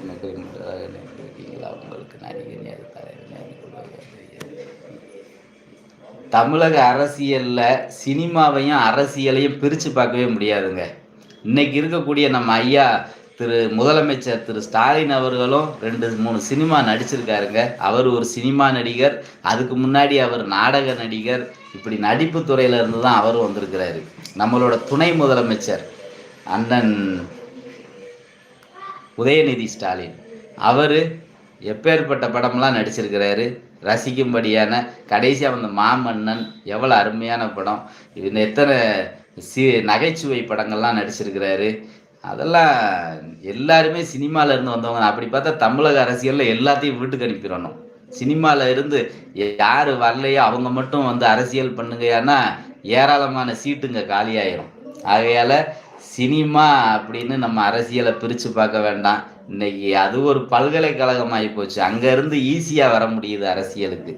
இருக்கீங்களா? உங்களுக்கு நடிகர் தமிழக அரசியல்ல சினிமாவையும் அரசியலையும் பிரித்து பார்க்கவே முடியாதுங்க. இன்னைக்கு இருக்கக்கூடிய நம்ம ஐயா முதலமைச்சர் திரு ஸ்டாலின் அவர்களும் 2-3 சினிமா நடிச்சிருக்காருங்க. அவர் ஒரு சினிமா நடிகர். அதுக்கு முன்னாடி அவர் நாடக நடிகர். இப்படி நடிப்பு துறையில இருந்து தான் அவரும் வந்திருக்கிறாரு. நம்மளோட துணை முதலமைச்சர் அண்ணன் உதயநிதி ஸ்டாலின் அவர் எப்பேற்பட்ட படம்லாம் நடிச்சிருக்கிறாரு. ரசிக்கும்படியான கடைசியாக வந்த மாமன்னன் எவ்வளோ அருமையான படம். இது எத்தனை நகைச்சுவை படங்கள்லாம் நடிச்சிருக்கிறாரு. அதெல்லாம் எல்லாருமே சினிமாவில் இருந்து வந்தவங்க. அப்படி பார்த்தா தமிழக அரசியலில் எல்லாத்தையும் வீட்டுக்கு அனுப்பிடணும். சினிமாவில் இருந்து யார் வரலையோ அவங்க மட்டும் வந்து அரசியல் பண்ணுங்கன்னா ஏராளமான சீட்டுங்க காலியாயிரும். ஆகையால் சினிமா அப்படின்னு நம்ம அரசியலை பிரித்து பார்க்க வேண்டாம். இன்னைக்கு அது ஒரு பல்கலைக்கழகம் ஆகி போச்சு. அங்கேருந்து ஈஸியாக வர முடியுது அரசியலுக்கு.